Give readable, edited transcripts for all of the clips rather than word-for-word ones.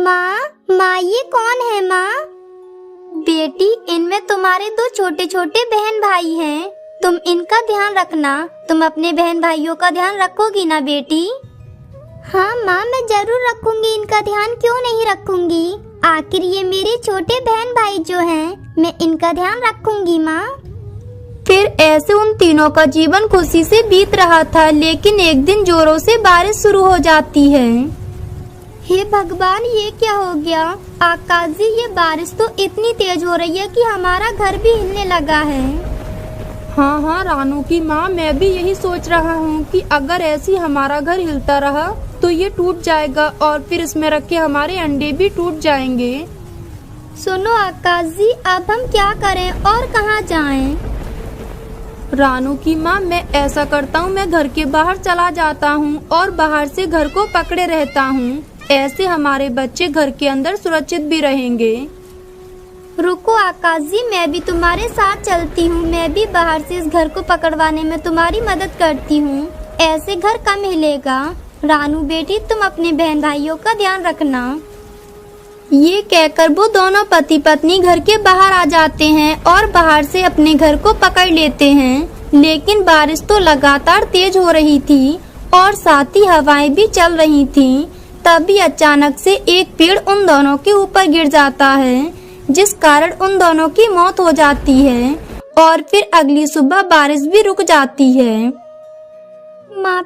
माँ माँ ये कौन है माँ? बेटी, इनमें तुम्हारे दो छोटे छोटे बहन भाई हैं। तुम इनका ध्यान रखना। तुम अपने बहन भाइयों का ध्यान रखोगी ना बेटी? हाँ माँ, मैं जरूर रखूंगी इनका ध्यान, क्यों नहीं रखूंगी। आखिर ये मेरे छोटे बहन भाई जो हैं, मैं इनका ध्यान रखूंगी माँ। फिर ऐसे उन तीनों का जीवन खुशी से बीत रहा था, लेकिन एक दिन जोरों से बारिश शुरू हो जाती है। हे भगवान, ये क्या हो गया? आकाश जी, ये बारिश तो इतनी तेज हो रही है कि हमारा घर भी हिलने लगा है। हाँ रानू की माँ, मैं भी यही सोच रहा हूँ कि अगर ऐसी हमारा घर हिलता रहा तो ये टूट जाएगा और फिर इसमें रखे हमारे अंडे भी टूट जाएंगे। सुनो आकाश जी, अब हम क्या करें और कहाँ जाएं? रानू की माँ, मैं ऐसा करता हूँ, मैं घर के बाहर चला जाता हूँ और बाहर से घर को पकड़े रहता हूँ। ऐसे हमारे बच्चे घर के अंदर सुरक्षित भी रहेंगे। रुको आकाश जी, मैं भी तुम्हारे साथ चलती हूँ। मैं भी बाहर से इस घर को पकड़वाने में तुम्हारी मदद करती हूँ। ऐसे घर कम हिलेगा। रानू बेटी, तुम अपने बहन भाइयों का ध्यान रखना। ये कहकर वो दोनों पति पत्नी घर के बाहर आ जाते हैं और बाहर से अपने घर को पकड़ लेते हैं। लेकिन बारिश तो लगातार तेज हो रही थी और साथ ही हवाएं भी चल रही थीं। तभी अचानक से एक पेड़ उन दोनों के ऊपर गिर जाता है, जिस कारण उन दोनों की मौत हो जाती है और फिर अगली सुबह बारिश भी रुक जाती है। माँ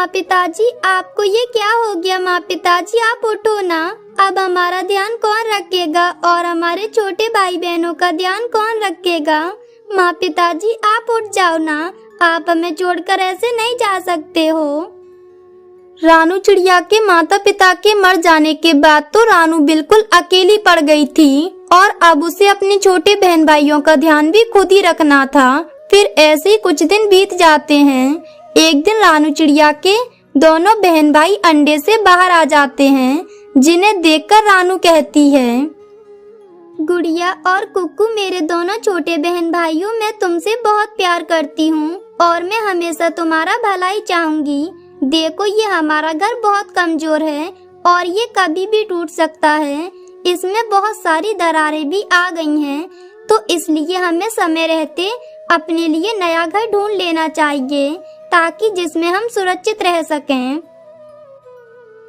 पिताजी, आपको ये क्या हो गया? माँ पिताजी, आप उठो ना। अब हमारा ध्यान कौन रखेगा और हमारे छोटे भाई बहनों का ध्यान कौन रखेगा? माँ पिताजी, आप उठ जाओ ना। आप हमें छोड़कर ऐसे नहीं जा सकते हो। रानू चिड़िया के माता पिता के मर जाने के बाद तो रानू बिल्कुल अकेली पड़ गई थी और अब उसे अपने छोटे बहन भाइयों का ध्यान भी खुद ही रखना था। फिर ऐसे ही कुछ दिन बीत जाते हैं। एक दिन रानू चिड़िया के दोनों बहन भाई अंडे से बाहर आ जाते हैं, जिन्हें देखकर रानू कहती है, गुड़िया और कुक्कू, मेरे दोनों छोटे बहन भाइयों, मैं तुमसे बहुत प्यार करती हूँ और मैं हमेशा तुम्हारा भला ही चाहूंगी। देखो, ये हमारा घर बहुत कमजोर है और ये कभी भी टूट सकता है। इसमें बहुत सारी दरारें भी आ गई हैं, तो इसलिए हमें समय रहते अपने लिए नया घर ढूंढ लेना चाहिए, ताकि जिसमें हम सुरक्षित रह सकें।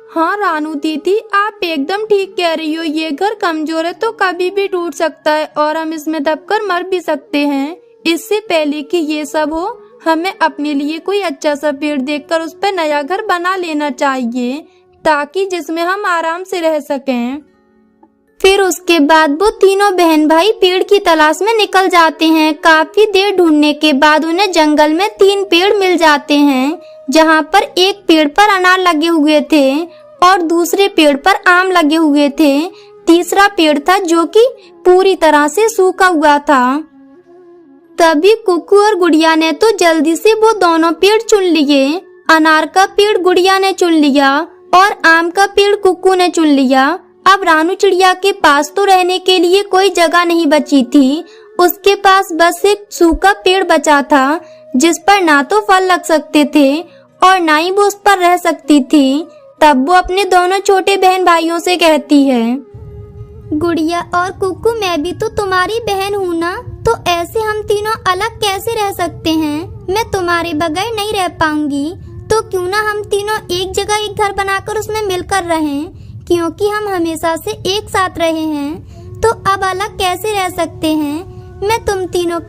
हाँ रानू दीदी, आप एकदम ठीक कह रही हो। ये घर कमजोर है तो कभी भी टूट सकता है और हम इसमें दबकर मर भी सकते हैं। इससे पहले कि ये सब हो, हमें अपने लिए कोई अच्छा सा पेड़ देखकर उस पर नया घर बना लेना चाहिए, ताकि जिसमें हम आराम से रह सकें। फिर उसके बाद वो तीनों बहन भाई पेड़ की तलाश में निकल जाते हैं। काफी देर ढूंढने के बाद उन्हें जंगल में 3 पेड़ मिल जाते हैं, जहाँ पर एक पेड़ पर अनार लगे हुए थे और दूसरे पेड़ पर आम लगे हुए थे। तीसरा पेड़ था जो कि पूरी तरह से सूखा हुआ था। तभी कुक्कू और गुड़िया ने तो जल्दी से वो दोनों पेड़ चुन लिए। अनार का पेड़ गुड़िया ने चुन लिया और आम का पेड़ कुक्कू ने चुन लिया। अब रानू चिड़िया के पास तो रहने के लिए कोई जगह नहीं बची थी। उसके पास बस एक सूखा पेड़ बचा था, जिस पर ना तो फल लग सकते थे और ना ही वो उस पर रह सकती थी। तब वो अपने दोनों छोटे बहन भाइयों से कहती है, गुड़िया और कुक्कू, मैं भी तो तुम्हारी बहन हूँ ना, तो ऐसे हम तीनों अलग कैसे रह सकते हैं? मैं तुम्हारे बगैर नहीं रह पाऊंगी, तो क्यों ना हम तीनों एक जगह एक घर बनाकर उसमें मिलकर रहें, क्योंकि हम हमेशा से एक साथ रहे हैं, तो अब अलग कैसे रह सकते हैं? मैं तुम तीनों।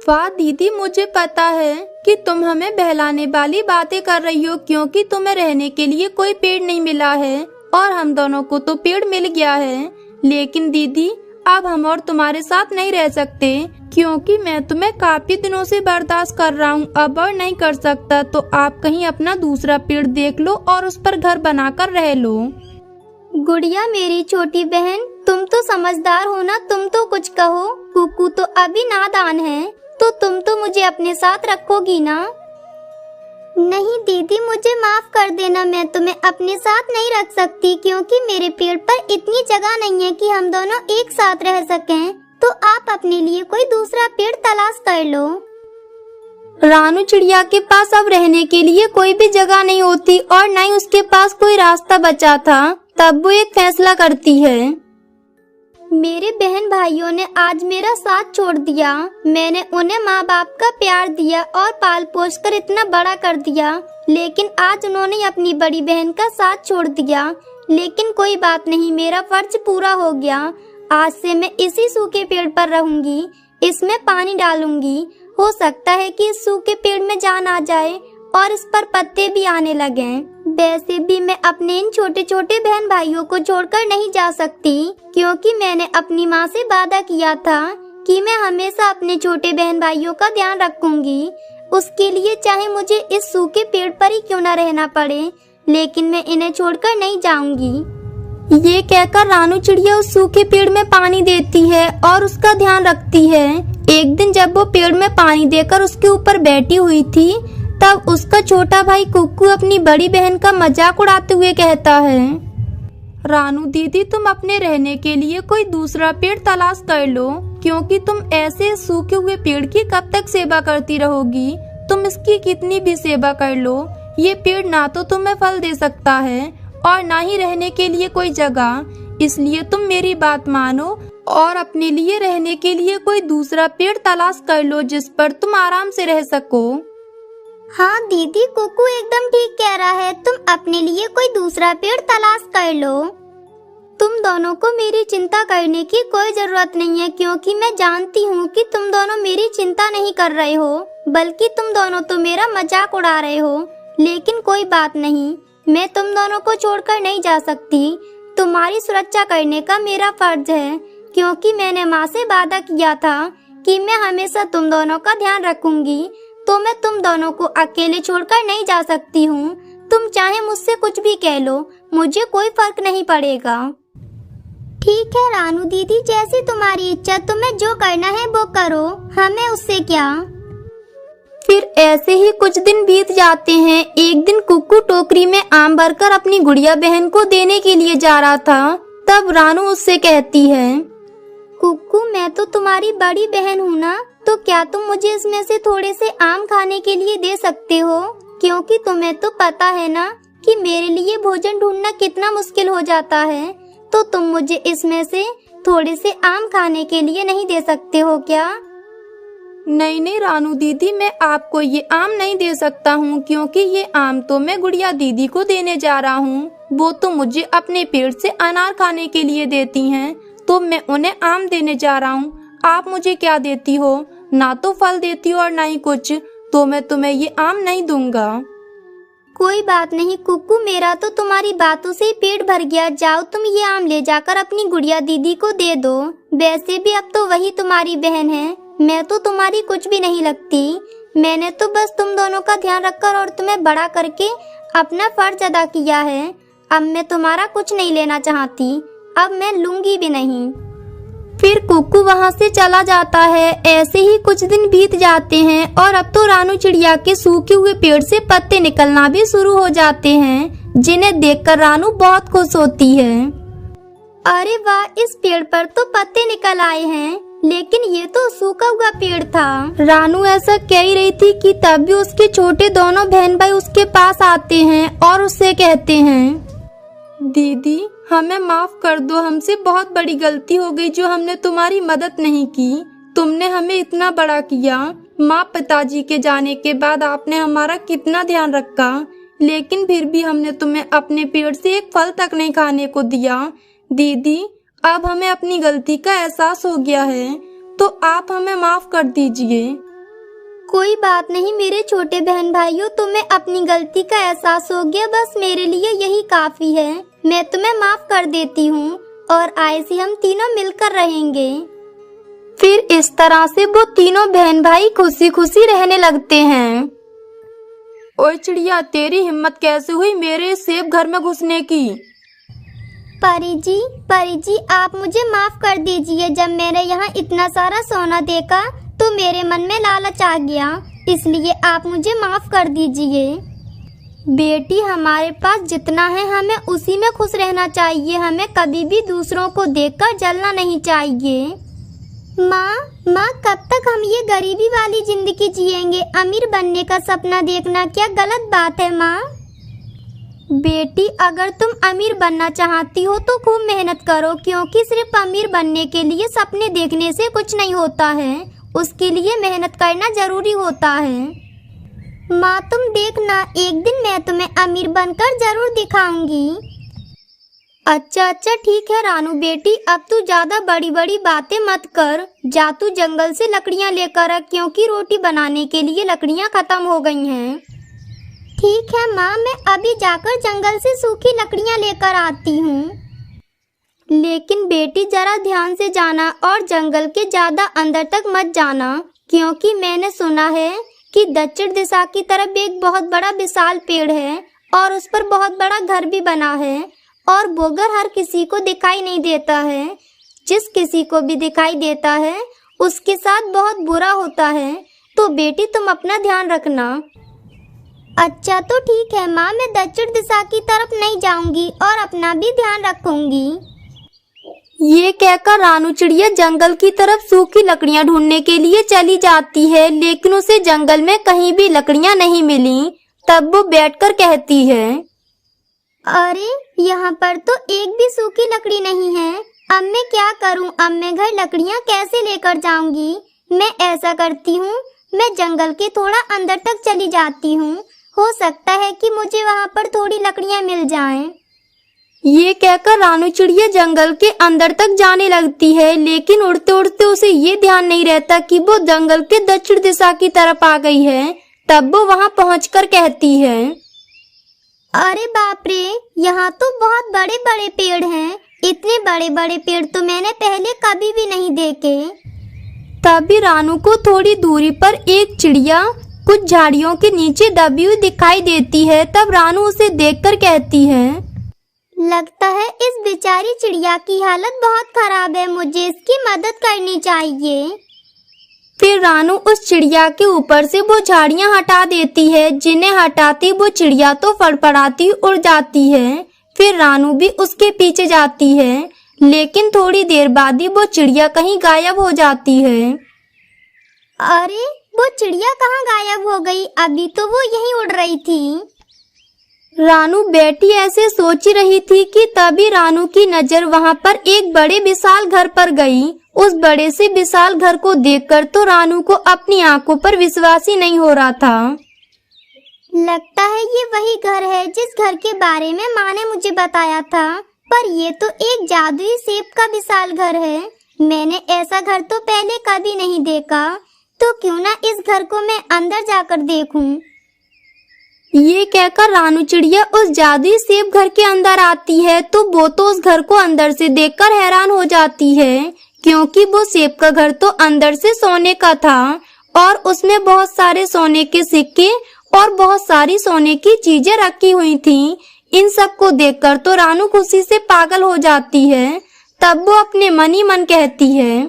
वाह दीदी, मुझे पता है कि तुम हमें बहलाने वाली बातें कर रही हो, क्योंकि तुम्हें रहने के लिए कोई पेड़ नहीं मिला है और हम दोनों को तो पेड़ मिल गया है। लेकिन दीदी, अब हम और तुम्हारे साथ नहीं रह सकते, क्योंकि मैं तुम्हें काफी दिनों से बर्दाश्त कर रहा हूँ। अब और नहीं कर सकता, तो आप कहीं अपना दूसरा पेड़ देख लो और उस पर घर बनाकर रह लो। गुड़िया मेरी छोटी बहन, तुम तो समझदार हो ना, तुम तो कुछ कहो। कुक्कू तो अभी नादान है, तो तुम तो मुझे अपने साथ रखोगी ना? नहीं दीदी, मुझे माफ कर देना, मैं तुम्हें अपने साथ नहीं रख सकती, क्योंकि मेरे पेड़ पर इतनी जगह नहीं है कि हम दोनों एक साथ रह सकें। तो आप अपने लिए कोई दूसरा पेड़ तलाश कर लो। रानू चिड़िया के पास अब रहने के लिए कोई भी जगह नहीं होती और न ही उसके पास कोई रास्ता बचा था, तब वो एक फैसला करती है। मेरे बहन भाइयों ने आज मेरा साथ छोड़ दिया। मैंने उन्हें माँ बाप का प्यार दिया और पाल पोस कर इतना बड़ा कर दिया, लेकिन आज उन्होंने अपनी बड़ी बहन का साथ छोड़ दिया। लेकिन कोई बात नहीं, मेरा फर्ज पूरा हो गया। आज से मैं इसी सूखे पेड़ पर रहूंगी, इसमें पानी डालूंगी। हो सकता है कि इस सूखे पेड़ में जान आ जाए और इस पर पत्ते भी आने लगें। वैसे भी मैं अपने इन छोटे छोटे बहन भाइयों को छोड़कर नहीं जा सकती, क्योंकि मैंने अपनी माँ से वादा किया था कि मैं हमेशा अपने छोटे बहन भाइयों का ध्यान रखूंगी। उसके लिए चाहे मुझे इस सूखे पेड़ पर ही क्यों न रहना पड़े, लेकिन मैं इन्हें छोड़कर नहीं जाऊंगी। ये कहकर रानू चिड़िया उस सूखे पेड़ में पानी देती है और उसका ध्यान रखती है। एक दिन जब वो पेड़ में पानी देकर उसके ऊपर बैठी हुई थी, तब उसका छोटा भाई कुक्कू अपनी बड़ी बहन का मजाक उड़ाते हुए कहता है, रानू दीदी, तुम अपने रहने के लिए कोई दूसरा पेड़ तलाश कर लो, क्योंकि तुम ऐसे सूखे हुए पेड़ की कब तक सेवा करती रहोगी। तुम इसकी कितनी भी सेवा कर लो, ये पेड़ ना तो तुम्हें फल दे सकता है और ना ही रहने के लिए कोई जगह। इसलिए तुम मेरी बात मानो और अपने लिए रहने के लिए कोई दूसरा पेड़ तलाश कर लो, जिस पर तुम आराम से रह सको। हाँ दीदी, कुक्कू एकदम ठीक कह रहा है। तुम अपने लिए कोई दूसरा पेड़ तलाश कर लो। तुम दोनों को मेरी चिंता करने की कोई जरूरत नहीं है, क्योंकि मैं जानती हूँ कि तुम दोनों मेरी चिंता नहीं कर रहे हो, बल्कि तुम दोनों तो मेरा मजाक उड़ा रहे हो। लेकिन कोई बात नहीं, मैं तुम दोनों को छोड़कर नहीं जा सकती। तुम्हारी सुरक्षा करने का मेरा फर्ज है, क्योंकि मैंने माँ से वादा किया था कि मैं हमेशा तुम दोनों का ध्यान रखूंगी। तो मैं तुम दोनों को अकेले छोड़कर नहीं जा सकती हूँ। तुम चाहे मुझसे कुछ भी कह लो, मुझे कोई फर्क नहीं पड़ेगा। ठीक है रानू दीदी, जैसी तुम्हारी इच्छा, तुम्हें जो करना है वो करो, हमें उससे क्या। फिर ऐसे ही कुछ दिन बीत जाते हैं। एक दिन कुक्कू टोकरी में आम भरकर अपनी गुड़िया बहन को देने के लिए जा रहा था। तब रानू उससे कहती है, कुक्कू, मैं तो तुम्हारी बड़ी बहन हूँ ना, तो क्या तुम मुझे इसमें से थोड़े से आम खाने के लिए दे सकते हो? क्योंकि तुम्हें तो पता है ना कि मेरे लिए भोजन ढूंढना कितना मुश्किल हो जाता है। तो तुम मुझे इसमें से थोड़े से आम खाने के लिए नहीं दे सकते हो क्या? नहीं नहीं रानू दीदी, मैं आपको ये आम नहीं दे सकता हूँ, क्योंकि ये आम तो मैं गुड़िया दीदी को देने जा रहा हूँ। वो तो मुझे अपने पेड़ से अनार खाने के लिए देती हैं, तो मैं उन्हें आम देने जा रहा हूँ। आप मुझे क्या देती हो? ना तो फल देती हो और ना ही कुछ, तो मैं तुम्हें ये आम नहीं दूंगा। कोई बात नहीं कुक्कू, मेरा तो तुम्हारी बातों से ही पेट भर गया। जाओ, तुम ये आम ले जाकर अपनी गुड़िया दीदी को दे दो। वैसे भी अब तो वही तुम्हारी बहन है, मैं तो तुम्हारी कुछ भी नहीं लगती। मैंने तो बस तुम दोनों का ध्यान रखकर और तुम्हें बड़ा करके अपना फर्ज अदा किया है। अब मैं तुम्हारा कुछ नहीं लेना चाहती, अब मैं लूंगी भी नहीं। फिर कुक्कू वहाँ से चला जाता है। ऐसे ही कुछ दिन बीत जाते हैं और अब तो रानू चिड़िया के सूखे हुए पेड़ से पत्ते निकलना भी शुरू हो जाते हैं, जिन्हें देखकर रानू बहुत खुश होती है। अरे वाह, इस पेड़ पर तो पत्ते निकल आए हैं, लेकिन ये तो सूखा हुआ पेड़ था। रानू ऐसा कह ही रही थी कि तब भी उसके छोटे दोनों बहन भाई उसके पास आते हैं और उससे कहते हैं, दीदी हमें माफ कर दो, हमसे बहुत बड़ी गलती हो गई जो हमने तुम्हारी मदद नहीं की। तुमने हमें इतना बड़ा किया। माँ पिताजी के जाने के बाद आपने हमारा कितना ध्यान रखा, लेकिन फिर भी हमने तुम्हें अपने पेड़ से एक फल तक नहीं खाने को दिया। दीदी अब हमें अपनी गलती का एहसास हो गया है, तो आप हमें माफ कर दीजिए। कोई बात नहीं मेरे छोटे बहन भाइयों, तुम्हें अपनी गलती का एहसास हो गया, बस मेरे लिए यही काफी है। मैं तुम्हें माफ कर देती हूँ और आज से हम तीनों मिलकर रहेंगे। फिर इस तरह से वो तीनों बहन भाई खुशी खुशी रहने लगते हैं। ओए चिड़िया, तेरी हिम्मत कैसे हुई मेरे सेब घर में घुसने की? परी जी आप मुझे माफ कर दीजिए। जब मैंने यहाँ इतना सारा सोना देखा तो मेरे मन में लालच आ गया, इसलिए आप मुझे माफ कर दीजिए। बेटी, हमारे पास जितना है हमें उसी में खुश रहना चाहिए। हमें कभी भी दूसरों को देखकर जलना नहीं चाहिए। माँ कब तक हम ये गरीबी वाली जिंदगी जिएंगे? अमीर बनने का सपना देखना क्या गलत बात है माँ? बेटी, अगर तुम अमीर बनना चाहती हो तो खूब मेहनत करो, क्योंकि सिर्फ अमीर बनने के लिए सपने देखने से कुछ नहीं होता है। उसके लिए मेहनत करना जरूरी होता है। माँ, तुम देखना, एक दिन मैं तुम्हें अमीर बनकर जरूर दिखाऊंगी। अच्छा ठीक है रानू बेटी, अब तू ज्यादा बड़ी बड़ी बातें मत कर। जा तू जंगल से लकड़ियाँ लेकर आ, क्योंकि रोटी बनाने के लिए लकड़ियाँ खत्म हो गई हैं। ठीक है माँ, मैं अभी जाकर जंगल से सूखी लकड़ियाँ लेकर आती हूँ। लेकिन बेटी, जरा ध्यान से जाना और जंगल के ज्यादा अंदर तक मत जाना, क्योंकि मैंने सुना है कि दक्षिण दिशा की तरफ एक बहुत बड़ा विशाल पेड़ है और उस पर बहुत बड़ा घर भी बना है, और वो घर हर किसी को दिखाई नहीं देता है। जिस किसी को भी दिखाई देता है उसके साथ बहुत बुरा होता है। तो बेटी, तुम अपना ध्यान रखना। अच्छा तो ठीक है माँ, मैं दक्षिण दिशा की तरफ नहीं जाऊंगी और अपना भी ध्यान रखूंगी। ये कहकर रानू चिड़िया जंगल की तरफ सूखी लकड़ियाँ ढूंढने के लिए चली जाती है, लेकिन उसे जंगल में कहीं भी लकड़ियाँ नहीं मिली। तब वो बैठकर कहती है, अरे यहाँ पर तो एक भी सूखी लकड़ी नहीं है। अब मैं क्या करूँ? अब मैं घर लकड़ियाँ कैसे लेकर जाऊंगी? मैं ऐसा करती हूँ, मैं जंगल के थोड़ा अंदर तक चली जाती हूँ। हो सकता है कि मुझे वहाँ पर थोड़ी लकड़ियाँ मिल जाएं। ये कहकर रानू चिड़िया जंगल के अंदर तक जाने लगती है, लेकिन उड़ते उड़ते उसे ये ध्यान नहीं रहता कि वो जंगल के दक्षिण दिशा की तरफ आ गई है। तब वो वहाँ पहुँचकर कहती है, अरे बाप रे, यहाँ तो बहुत बड़े बड़े पेड़ हैं। इतने बड़े बड़े पेड़ तो मैंने पहले कभी भी नहीं देखे। तभी रानू को थोड़ी दूरी पर एक चिड़िया कुछ झाड़ियों के नीचे दबी हुई दिखाई देती है। तब रानू उसे देखकर कहती है, लगता है इस बेचारी चिड़िया की हालत बहुत खराब है, मुझे इसकी मदद करनी चाहिए। फिर रानू उस चिड़िया के ऊपर से वो झाड़ियाँ हटा देती है, जिन्हें हटाती वो चिड़िया तो फड़फड़ाती उड़ जाती है। फिर रानू भी उसके पीछे जाती है, लेकिन थोड़ी देर बाद ही वो चिड़िया कहीं गायब हो जाती है। अरे, वो चिड़िया कहाँ गायब हो गई? अभी तो वो यहीं उड़ रही थी। रानू बैठी ऐसे सोच रही थी कि तभी रानू की नजर वहाँ पर एक बड़े विशाल घर पर गई। उस बड़े से विशाल घर को देखकर तो रानू को अपनी आंखों पर विश्वास ही नहीं हो रहा था। लगता है ये वही घर है जिस घर के बारे में माँ ने मुझे बताया था, पर ये तो एक जादुई सेब का विशाल घर है। मैंने ऐसा घर तो पहले कभी नहीं देखा, तो क्यों ना इस घर को मैं अंदर जाकर देखूं। ये कहकर रानू चिड़िया उस जादुई सेब घर के अंदर आती है, तो वो तो उस घर को अंदर से देखकर हैरान हो जाती है, क्योंकि वो सेब का घर तो अंदर से सोने का था और उसमें बहुत सारे सोने के सिक्के और बहुत सारी सोने की चीजें रखी हुई थीं। इन सब को देखकर तो रानू खुशी से पागल हो जाती है। तब वो अपने मन ही मन कहती है,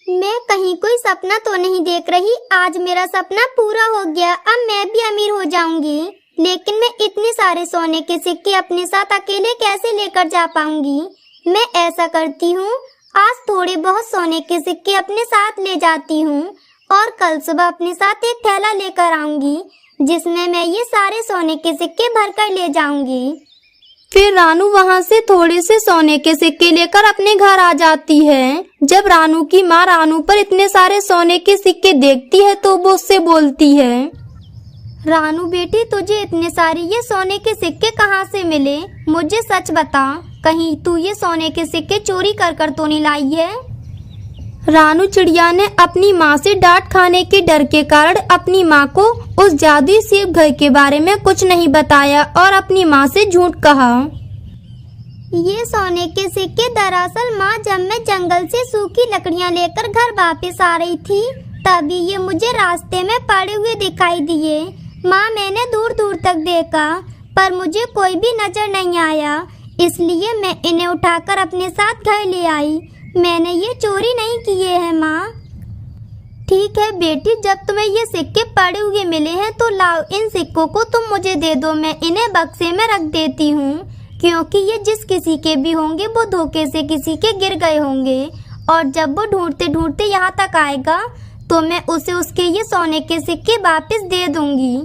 मैं कहीं कोई सपना तो नहीं देख रही। आज मेरा सपना पूरा हो गया। अब मैं भी अमीर हो जाऊंगी। लेकिन मैं इतने सारे सोने के सिक्के अपने साथ अकेले कैसे लेकर जा पाऊंगी? मैं ऐसा करती हूँ, आज थोड़े बहुत सोने के सिक्के अपने साथ ले जाती हूँ और कल सुबह अपने साथ एक थैला लेकर आऊंगी, जिसमें मैं ये सारे सोने के सिक्के भरकर ले जाऊंगी। फिर रानू वहाँ से थोड़े से सोने के सिक्के लेकर अपने घर आ जाती है। जब रानू की माँ रानू पर इतने सारे सोने के सिक्के देखती है तो वो उससे बोलती है, रानू बेटी, तुझे इतने सारे ये सोने के सिक्के कहाँ से मिले? मुझे सच बता, कहीं तू ये सोने के सिक्के चोरी कर तो नहीं लाई है? रानू चिड़िया ने अपनी माँ से डांट खाने के डर के कारण अपनी माँ को उस जादुई सेब घर के बारे में कुछ नहीं बताया और अपनी माँ से झूठ कहा। ये सोने के सिक्के दरअसल माँ, जब मैं जंगल से सूखी लकड़ियाँ लेकर घर वापस आ रही थी, तभी ये मुझे रास्ते में पड़े हुए दिखाई दिए। माँ, मैंने दूर दूर तक देखा पर मुझे कोई भी नजर नहीं आया, इसलिए मैं इन्हें उठाकर अपने साथ घर ले आई। मैंने ये चोरी नहीं किए हैं माँ। ठीक है बेटी, जब तुम्हें ये सिक्के पड़े हुए मिले हैं तो लाओ, इन सिक्कों को तुम मुझे दे दो, मैं इन्हें बक्से में रख देती हूँ, क्योंकि ये जिस किसी के भी होंगे वो धोखे से किसी के गिर गए होंगे, और जब वो ढूंढते ढूंढते यहाँ तक आएगा तो मैं उसे उसके ये सोने के सिक्के वापस दे दूंगी।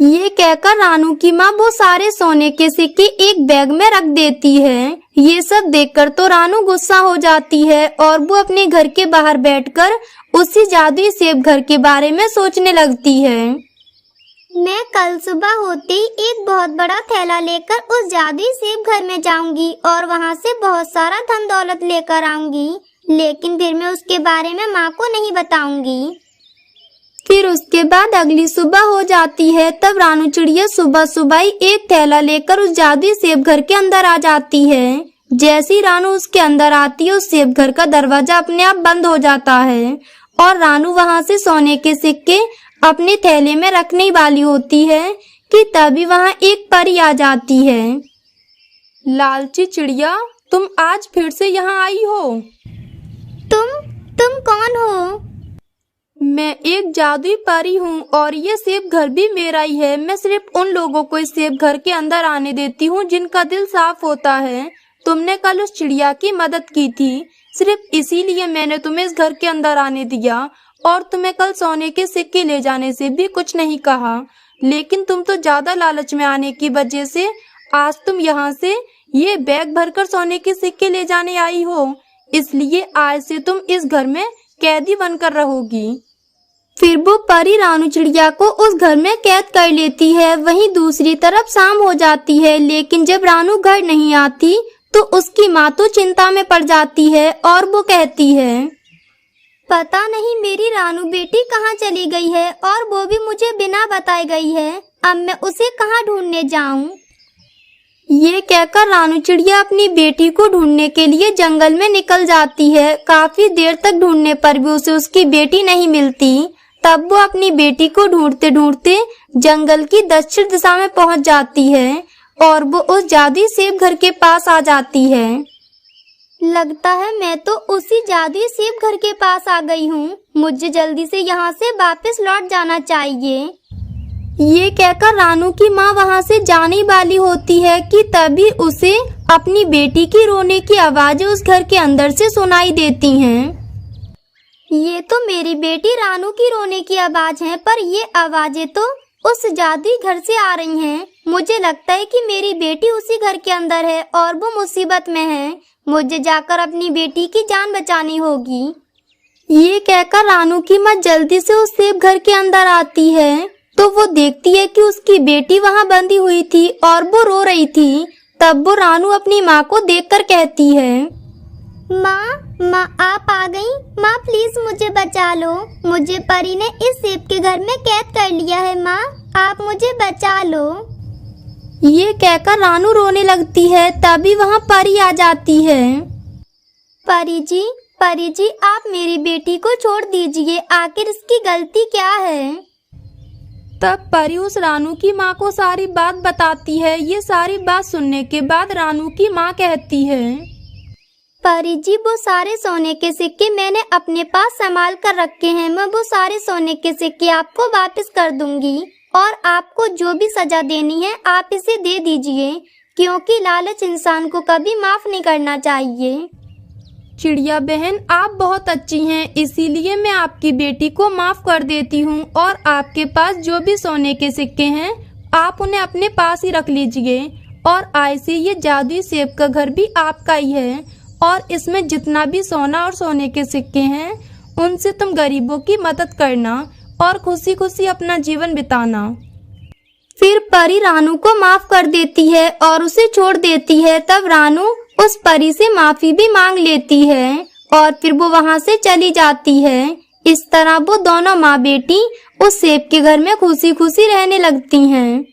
ये कहकर रानू की माँ वो सारे सोने के सिक्के एक बैग में रख देती है। ये सब देखकर तो रानू गुस्सा हो जाती है और वो अपने घर के बाहर बैठकर उसी जादुई सेब घर के बारे में सोचने लगती है। मैं कल सुबह होते ही एक बहुत बड़ा थैला लेकर उस जादुई सेब घर में जाऊंगी और वहाँ से बहुत सारा धन दौलत लेकर आऊंगी, लेकिन फिर मैं उसके बारे में माँ को नहीं बताऊंगी। फिर उसके बाद अगली सुबह हो जाती है। तब रानू चिड़िया सुबह सुबह ही एक थैला लेकर उस जादुई सेब घर के अंदर आ जाती है। जैसे ही रानू उसके अंदर आती है, उस सेब घर का दरवाजा अपने आप बंद हो जाता है और रानू वहाँ से सोने के सिक्के अपने थैले में रखने वाली होती है कि तभी वहाँ एक परी आ जाती है। लालची चिड़िया, तुम आज फिर से यहाँ आई हो? तुम कौन हो? मैं एक जादुई परी हूँ और ये सेब घर भी मेरा ही है। मैं सिर्फ उन लोगों को इस सेब घर के अंदर आने देती हूँ जिनका दिल साफ होता है। तुमने कल उस चिड़िया की मदद की थी, सिर्फ इसीलिए मैंने तुम्हें इस घर के अंदर आने दिया और तुम्हें कल सोने के सिक्के ले जाने से भी कुछ नहीं कहा। लेकिन तुम तो ज्यादा लालच में आने की वजह से आज तुम यहाँ से ये बैग भरकर सोने के सिक्के ले जाने आई हो, इसलिए आज से तुम इस घर में कैदी बनकर रहोगी। फिर वो परी रानू चिड़िया को उस घर में कैद कर लेती है। वहीं दूसरी तरफ शाम हो जाती है, लेकिन जब रानू घर नहीं आती तो उसकी माँ तो चिंता में पड़ जाती है और वो कहती है, पता नहीं मेरी रानू बेटी कहाँ चली गई है और वो भी मुझे बिना बताए गई है। अब मैं उसे कहाँ ढूंढने जाऊँ? ये कहकर रानू चिड़िया अपनी बेटी को ढूंढने के लिए जंगल में निकल जाती है। काफी देर तक ढूंढने पर भी उसे उसकी बेटी नहीं मिलती। तब वो अपनी बेटी को ढूंढते ढूंढते जंगल की दक्षिण दिशा में पहुंच जाती है और वो उस जादुई सेब घर के पास आ जाती है। लगता है मैं तो उसी जादुई सेब घर के पास आ गई हूँ। मुझे जल्दी से यहाँ से वापस लौट जाना चाहिए। ये कहकर रानू की माँ वहाँ से जाने वाली होती है कि तभी उसे अपनी बेटी की रोने की आवाजें उस घर के अंदर से सुनाई देती हैं। ये तो मेरी बेटी रानू की रोने की आवाज है, पर ये आवाजें तो उस जादुई घर से आ रही हैं। मुझे लगता है कि मेरी बेटी उसी घर के अंदर है और वो मुसीबत में है। मुझे जाकर अपनी बेटी की जान बचानी होगी। ये कहकर रानू की माँ जल्दी से उस सेब घर के अंदर आती है तो वो देखती है कि उसकी बेटी वहाँ बंधी हुई थी और वो रो रही थी। तब वो रानू अपनी माँ को देखकर कहती है, माँ आप आ गई? माँ प्लीज मुझे बचा लो। मुझे परी ने इस सेब के घर में कैद कर लिया है। माँ आप मुझे बचा लो। ये कहकर रानू रोने लगती है। तभी वहाँ परी आ जाती है। परी जी आप मेरी बेटी को छोड़ दीजिए, आखिर इसकी गलती क्या है? तब परी उस रानू की माँ को सारी बात बताती है। ये सारी बात सुनने के बाद रानू की माँ कहती है, परी जी वो सारे सोने के सिक्के मैंने अपने पास संभाल कर रखे हैं। मैं वो सारे सोने के सिक्के आपको वापस कर दूंगी और आपको जो भी सजा देनी है आप इसे दे दीजिए, क्योंकि लालच इंसान को कभी माफ नहीं करना चाहिए। चिड़िया बहन आप बहुत अच्छी हैं, इसीलिए मैं आपकी बेटी को माफ कर देती हूँ और आपके पास जो भी सोने के सिक्के हैं आप उन्हें अपने पास ही रख लीजिए और आज से ये जादुई सेब का घर भी आपका ही है और इसमें जितना भी सोना और सोने के सिक्के हैं उनसे तुम गरीबों की मदद करना और खुशी खुशी अपना जीवन बिताना। फिर परी रानू को माफ कर देती है और उसे छोड़ देती है। तब रानू उस परी से माफी भी मांग लेती है और फिर वो वहाँ से चली जाती है। इस तरह वो दोनों माँ बेटी उस सेब के घर में खुशी खुशी रहने लगती हैं।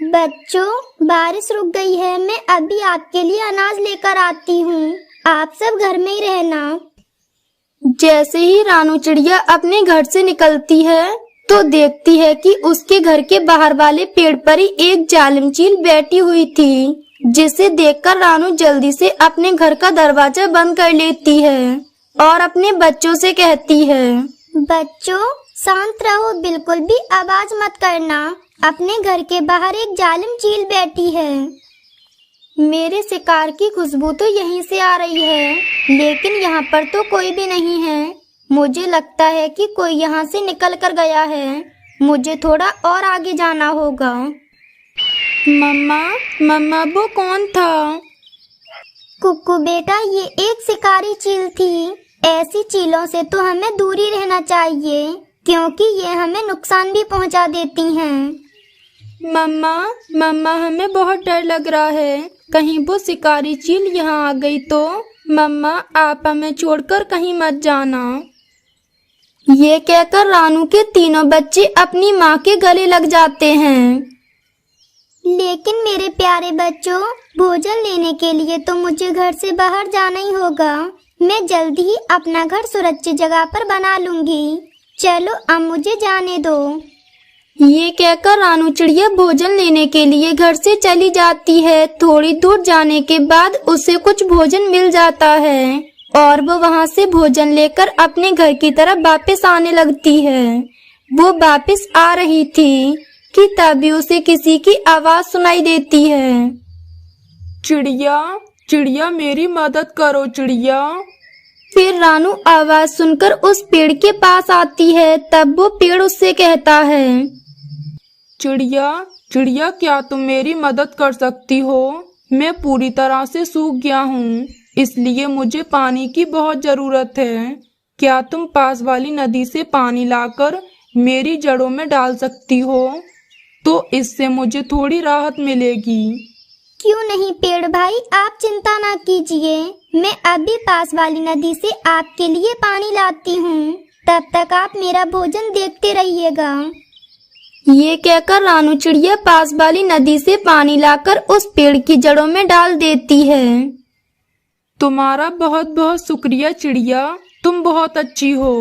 बच्चों बारिश रुक गई है, मैं अभी आपके लिए अनाज लेकर आती हूँ। आप सब घर में ही रहना। जैसे ही रानू चिड़िया अपने घर से निकलती है तो देखती है कि उसके घर के बाहर वाले पेड़ पर ही एक जालिम चील बैठी हुई थी, जिसे देखकर रानू जल्दी से अपने घर का दरवाजा बंद कर लेती है और अपने बच्चों से कहती है, बच्चों शांत रहो, बिल्कुल भी आवाज मत करना। अपने घर के बाहर एक जालिम चील बैठी है। मेरे शिकार की खुशबू तो यहीं से आ रही है, लेकिन यहाँ पर तो कोई भी नहीं है। मुझे लगता है कि कोई यहाँ से निकल कर गया है। मुझे थोड़ा और आगे जाना होगा। मम्मा वो कौन था? कुक्कू बेटा, ये एक शिकारी चील थी। ऐसी चीलों से तो हमें दूरी रहना चाहिए क्योंकि ये हमें नुकसान भी पहुंचा देती हैं। मम्मा हमें बहुत डर लग रहा है। कहीं वो शिकारी चील यहाँ आ गई तो? मम्मा आप हमें छोड़कर कहीं मत जाना। ये कहकर रानू के तीनों बच्चे अपनी माँ के गले लग जाते हैं। लेकिन मेरे प्यारे बच्चों, भोजन लेने के लिए तो मुझे घर से बाहर जाना ही होगा। मैं जल्दी ही अपना घर सुरक्षित जगह पर बना लूंगी। चलो अब मुझे जाने दो। ये कहकर रानू चिड़िया भोजन लेने के लिए घर से चली जाती है। थोड़ी दूर जाने के बाद उसे कुछ भोजन मिल जाता है और वो वहाँ से भोजन लेकर अपने घर की तरफ वापस आने लगती है। वो वापस आ रही थी कि तभी उसे किसी की आवाज सुनाई देती है। चिड़िया मेरी मदद करो चिड़िया। फिर रानू आवाज सुनकर उस पेड़ के पास आती है। तब वो पेड़ उससे कहता है, चिड़िया क्या तुम मेरी मदद कर सकती हो? मैं पूरी तरह से सूख गया हूँ, इसलिए मुझे पानी की बहुत जरूरत है। क्या तुम पास वाली नदी से पानी लाकर मेरी जड़ों में डाल सकती हो? तो इससे मुझे थोड़ी राहत मिलेगी। क्यों नहीं पेड़ भाई, आप चिंता ना कीजिए। मैं अभी पास वाली नदी से आपके लिए पानी लाती हूँ। तब तक आप मेरा भोजन देखते रहिएगा। ये कहकर रानू चिड़िया पास वाली नदी से पानी लाकर उस पेड़ की जड़ों में डाल देती है। तुम्हारा बहुत बहुत शुक्रिया चिड़िया, तुम बहुत अच्छी हो।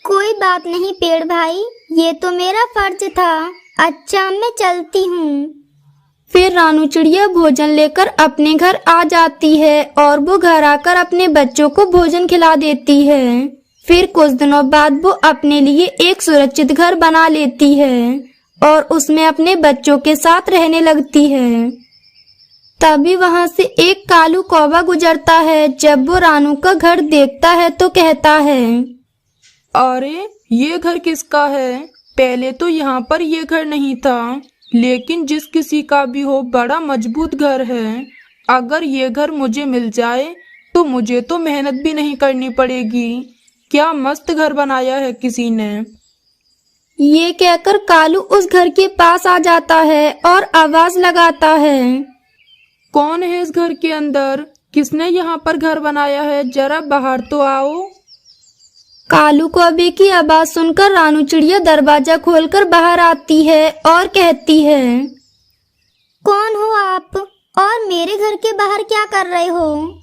कोई बात नहीं पेड़ भाई, ये तो मेरा फर्ज था। अच्छा मैं चलती हूँ। फिर रानू चिड़िया भोजन लेकर अपने घर आ जाती है और वो घर आकर अपने बच्चों को भोजन खिला देती है। फिर कुछ दिनों बाद वो अपने लिए एक सुरक्षित घर बना लेती है और उसमें अपने बच्चों के साथ रहने लगती है। तभी वहाँ से एक कालू कौवा गुजरता है। जब वो रानू का घर देखता है तो कहता है, अरे ये घर किसका है? पहले तो यहाँ पर ये घर नहीं था, लेकिन जिस किसी का भी हो बड़ा मजबूत घर है। अगर ये घर मुझे मिल जाए तो मुझे तो मेहनत भी नहीं करनी पड़ेगी। क्या मस्त घर बनाया है किसी ने। ये कहकर कालू उस घर के पास आ जाता है और आवाज लगाता है, कौन है इस घर के अंदर? किसने यहाँ पर घर बनाया है? जरा बाहर तो आओ। कालू कौवे की आवाज सुनकर रानू चिड़िया दरवाजा खोलकर बाहर आती है और कहती है, कौन हो आप और मेरे घर के बाहर क्या कर रहे हो?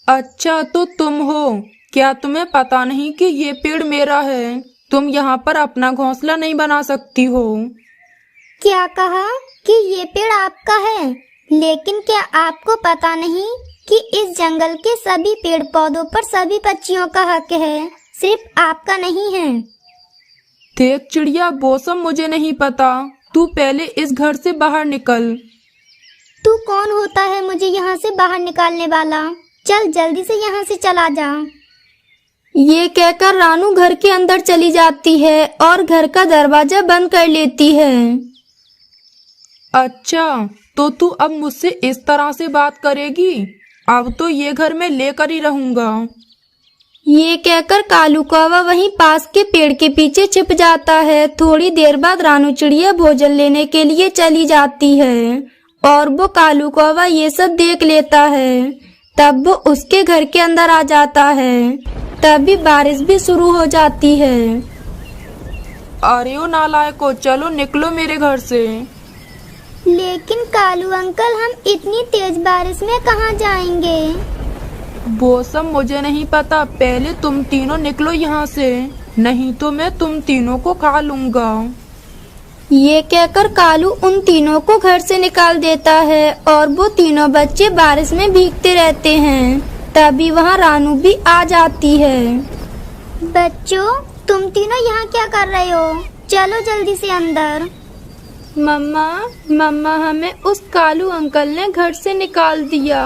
अच्छा तो तुम हो। क्या तुम्हें पता नहीं कि ये पेड़ मेरा है? तुम यहाँ पर अपना घोंसला नहीं बना सकती हो। क्या कहा कि ये पेड़ आपका है? लेकिन क्या आपको पता नहीं कि इस जंगल के सभी पेड़ पौधों पर सभी पक्षियों का हक है, सिर्फ आपका नहीं है। देख चिड़िया, वो सब मुझे नहीं पता। तू पहले इस घर से बाहर निकल। तू कौन होता है मुझे यहाँ से बाहर निकालने वाला? चल जल्दी से यहाँ से चला जा। ये कहकर रानू घर के अंदर चली जाती है और घर का दरवाजा बंद कर लेती है। अच्छा तो तू अब मुझसे इस तरह से बात करेगी? अब तो ये घर मैं लेकर ही रहूंगा। ये कहकर कालू कौवा वहीं पास के पेड़ के पीछे छिप जाता है। थोड़ी देर बाद रानू चिड़िया भोजन लेने के लिए चली जाती है और वो कालू कौवा ये सब देख लेता है। तब वो उसके घर के अंदर आ जाता है। तभी बारिश भी शुरू हो जाती है। अरे ओ नालायको, चलो निकलो मेरे घर से। लेकिन कालू अंकल, हम इतनी तेज बारिश में कहाँ जाएंगे? वो सब मुझे नहीं पता। पहले तुम तीनों निकलो यहाँ से, नहीं तो मैं तुम तीनों को खा लूँगा। ये कहकर कालू उन तीनों को घर से निकाल देता है और वो तीनों बच्चे बारिश में भीगते रहते हैं। तभी वहाँ रानू भी आ जाती है। बच्चों, तुम तीनों यहाँ क्या कर रहे हो? चलो जल्दी से अंदर। मम्मा हमें उस कालू अंकल ने घर से निकाल दिया।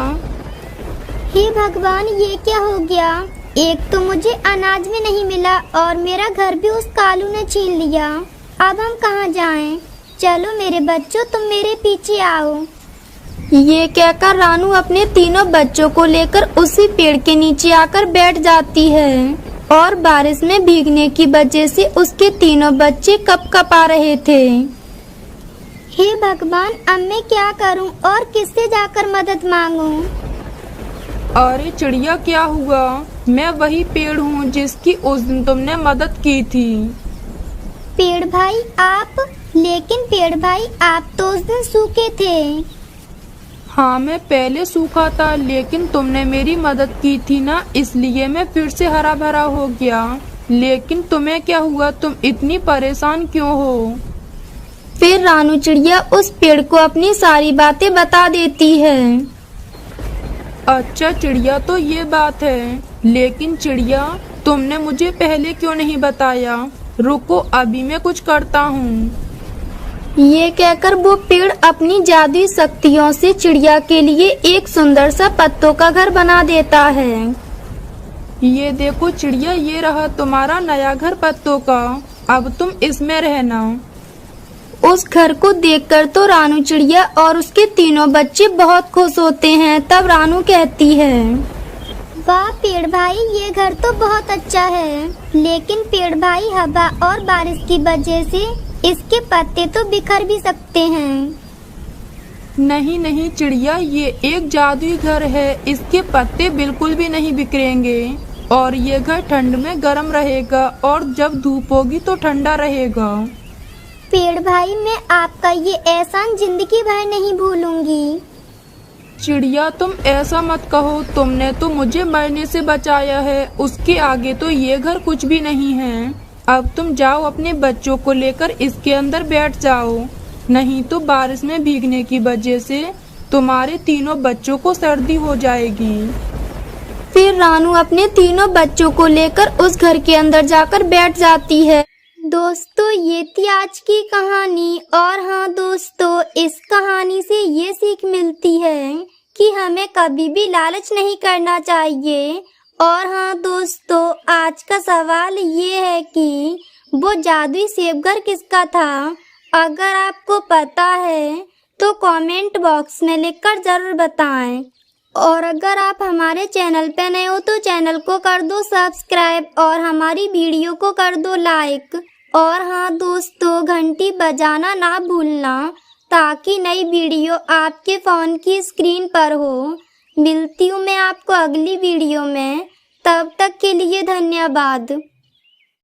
हे भगवान, ये क्या हो गया? एक तो मुझे अनाज भी नहीं मिला और मेरा घर भी उस कालू ने छीन लिया। अब हम कहाँ जाएं? चलो मेरे बच्चों, तुम मेरे पीछे आओ। ये कहकर रानू अपने तीनों बच्चों को लेकर उसी पेड़ के नीचे आकर बैठ जाती है और बारिश में भीगने की वजह से उसके तीनों बच्चे कपकपा रहे थे। हे भगवान, अब मैं क्या करूं और किससे जाकर मदद मांगूं? अरे चिड़िया, क्या हुआ? मैं वही पेड़ हूँ जिसकी उस दिन तुमने मदद की थी। पेड़ भाई आप? लेकिन पेड़ भाई आप तो उस दिन सूखे थे। हाँ, मैं पहले सूखा था, लेकिन तुमने मेरी मदद की थी ना, इसलिए मैं फिर से हरा भरा हो गया। लेकिन तुम्हें क्या हुआ? तुम इतनी परेशान क्यों हो? फिर रानू चिड़िया उस पेड़ को अपनी सारी बातें बता देती है। अच्छा चिड़िया, तो ये बात है। लेकिन चिड़िया, तुमने मुझे पहले क्यों नहीं बताया? रुको, अभी मैं कुछ करता हूँ। ये कहकर वो पेड़ अपनी जादुई शक्तियों से चिड़िया के लिए एक सुंदर सा पत्तों का घर बना देता है। ये देखो चिड़िया, ये रहा तुम्हारा नया घर पत्तों का। अब तुम इसमें रहना। उस घर को देखकर तो रानू चिड़िया और उसके तीनों बच्चे बहुत खुश होते हैं। तब रानू कहती है, वाह पेड़ भाई, ये घर तो बहुत अच्छा है। लेकिन पेड़ भाई, हवा और बारिश की वजह से इसके पत्ते तो बिखर भी सकते हैं। नहीं नहीं चिड़िया, ये एक जादुई घर है। इसके पत्ते बिल्कुल भी नहीं बिखरेंगे और ये घर ठंड में गर्म रहेगा और जब धूप होगी तो ठंडा रहेगा। पेड़ भाई, मैं आपका ये एहसान जिंदगी भर नहीं भूलूंगी। चिड़िया, तुम ऐसा मत कहो। तुमने तो मुझे मरने से बचाया है, उसके आगे तो ये घर कुछ भी नहीं है। अब तुम जाओ, अपने बच्चों को लेकर इसके अंदर बैठ जाओ, नहीं तो बारिश में भीगने की वजह से तुम्हारे तीनों बच्चों को सर्दी हो जाएगी। फिर रानू अपने तीनों बच्चों को लेकर उस घर के अंदर जाकर बैठ जाती है। दोस्तों, ये थी आज की कहानी। और हाँ दोस्तों, इस कहानी से ये सीख मिलती है कि हमें कभी भी लालच नहीं करना चाहिए। और हाँ दोस्तों, आज का सवाल ये है कि वो जादुई सेब घर किसका था? अगर आपको पता है तो कमेंट बॉक्स में लिखकर जरूर बताएं। और अगर आप हमारे चैनल पे नए हो तो चैनल को कर दो सब्सक्राइब और हमारी वीडियो को कर दो लाइक। और हाँ दोस्तों, घंटी बजाना ना भूलना ताकि नई वीडियो आपके फ़ोन की स्क्रीन पर हो। मिलती हूँ मैं आपको अगली वीडियो में। तब तक के लिए धन्यवाद।